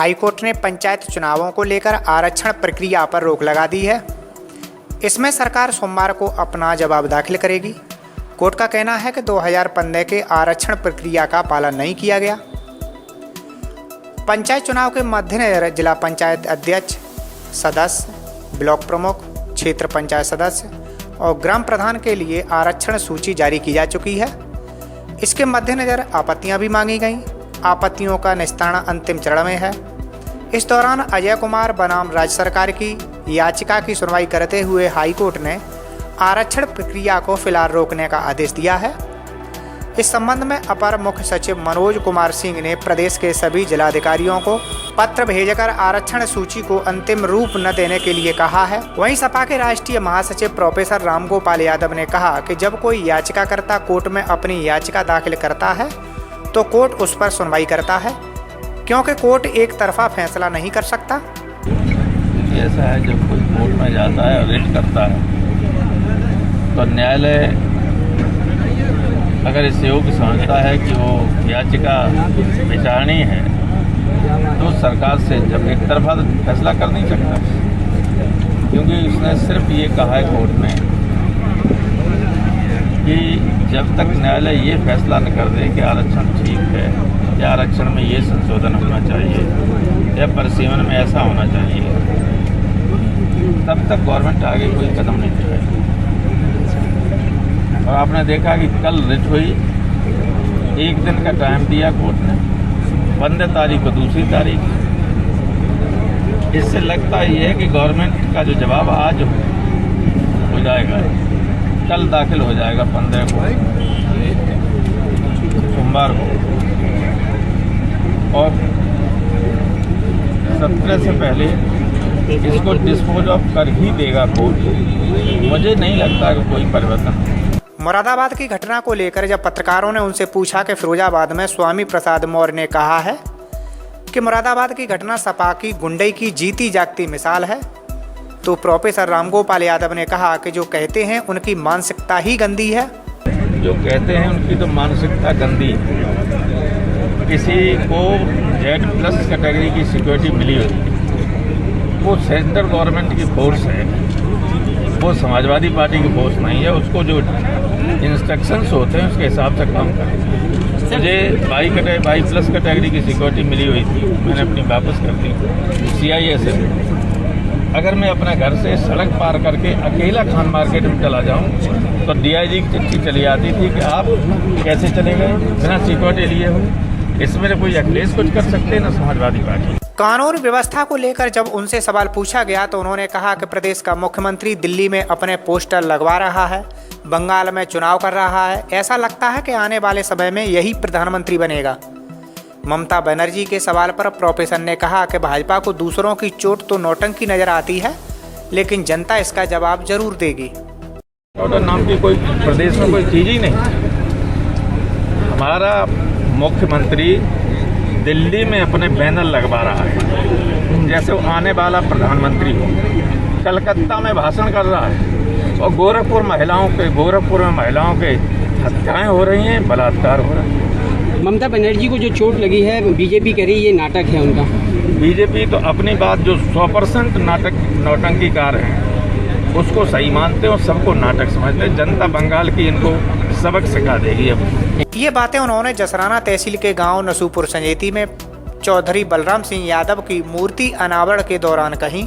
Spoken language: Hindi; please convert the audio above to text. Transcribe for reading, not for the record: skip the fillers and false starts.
हाईकोर्ट ने पंचायत चुनावों को लेकर आरक्षण प्रक्रिया पर रोक लगा दी है। इसमें सरकार सोमवार को अपना जवाब दाखिल करेगी। कोर्ट का कहना है कि 2015 के आरक्षण प्रक्रिया का पालन नहीं किया गया। पंचायत चुनाव के मद्देनजर जिला पंचायत अध्यक्ष, सदस्य, ब्लॉक प्रमुख, क्षेत्र पंचायत सदस्य और ग्राम प्रधान के लिए आरक्षण सूची जारी की जा चुकी है। इसके मद्देनजर आपत्तियां भी मांगी गईं। आपत्तियों का निस्तारण अंतिम चरण में है। इस दौरान अजय कुमार बनाम राज्य सरकार की याचिका की सुनवाई करते हुए हाईकोर्ट ने आरक्षण प्रक्रिया को फिलहाल रोकने का आदेश दिया है। इस संबंध में अपर मुख्य सचिव मनोज कुमार सिंह ने प्रदेश के सभी जिलाधिकारियों को पत्र भेजकर आरक्षण सूची को अंतिम रूप न देने के लिए कहा है। वहीं सपा के राष्ट्रीय महासचिव प्रोफेसर रामगोपाल यादव ने कहा कि जब कोई याचिकाकर्ता कोर्ट में अपनी याचिका दाखिल करता है तो कोर्ट उस पर सुनवाई करता है, क्योंकि कोर्ट एक तरफा फैसला नहीं कर सकता। ऐसा है, जब कोई कोर्ट में जाता है और रिट करता है तो न्यायालय अगर इस योग्य समझता है कि वो याचिका विचारणी है तो सरकार से जब एक तरफा फैसला कर नहीं सकता, क्योंकि उसने सिर्फ ये कहा है कोर्ट में कि जब तक न्यायालय ये फैसला न कर दे कि आरक्षण ठीक है या आरक्षण में ये संशोधन होना चाहिए या परिसीमन में ऐसा होना चाहिए, तब तक गवर्नमेंट आगे कोई कदम नहीं उठाएगी। और आपने देखा कि कल रिट हुई, एक दिन का टाइम दिया कोर्ट ने, 15 तारीख को दूसरी तारीख। इससे लगता ये है कि गवर्नमेंट का जो जवाब आज हो जाएगा, कल दाखिल हो जाएगा 15 को, सोमवार को, और 17 से पहले इसको डिस्पोज ऑफ कर ही देगा कोर्ट। मुझे नहीं लगता कि कोई परिवर्तन। मुरादाबाद की घटना को लेकर जब पत्रकारों ने उनसे पूछा कि फिरोजाबाद में स्वामी प्रसाद मौर्य ने कहा है कि मुरादाबाद की घटना सपा की गुंडई की जीती जागती मिसाल है, तो प्रोफेसर रामगोपाल यादव ने कहा कि जो कहते हैं उनकी मानसिकता ही गंदी है। जो कहते हैं उनकी तो मानसिकता गंदी है। किसी को Z+ कैटेगरी की सिक्योरिटी मिली हुई, वो सेंट्रल गवर्नमेंट की फोर्स है, वो समाजवादी पार्टी की फोर्स नहीं है। उसको जो इंस्ट्रक्शंस होते हैं उसके हिसाब से काम करें। मुझे Y+ कैटेगरी की सिक्योरिटी मिली हुई थी, मैंने अपनी वापस कर दी CIA से। अगर मैं अपने घर से सड़क पार करके अकेला खान मार्केट में चला जाऊं तो DIG की चिट्ठी चली आती थी कि आप कैसे चले गए बिना सिक्योरिटी लिए हो। इसमें कोई अखिलेश कुछ कर सकते हैं ना समाजवादी पार्टी। कानून व्यवस्था को लेकर जब उनसे सवाल पूछा गया तो उन्होंने कहा कि प्रदेश का मुख्यमंत्री दिल्ली में अपने पोस्टर लगवा रहा है, बंगाल में चुनाव कर रहा है। ऐसा लगता है कि आने वाले समय में यही प्रधानमंत्री बनेगा। ममता बनर्जी के सवाल पर प्रोफेसर ने कहा कि भाजपा को दूसरों की चोट तो नौटंकी नजर आती है, लेकिन जनता इसका जवाब जरूर देगी। नाम की कोई प्रदेश में कोई चीज ही नहीं। हमारा मुख्यमंत्री दिल्ली में अपने बैनर लगवा रहा है जैसे वो आने वाला प्रधानमंत्री हो। कलकत्ता में भाषण कर रहा है और गोरखपुर में महिलाओं के हत्याएं हो रही हैं, बलात्कार हो रहा है। ममता बनर्जी को जो चोट लगी है, बीजेपी कह रही है ये नाटक है उनका। बीजेपी तो अपनी बात जो 100% नौटंकीकार है उसको सही मानते हैं और सबको नाटक समझते हैं। जनता बंगाल की इनको सबक सिखा देगी। अब ये बातें उन्होंने जसराना तहसील के गांव नसूपुर संजेती में चौधरी बलराम सिंह यादव की मूर्ति अनावरण के दौरान कही।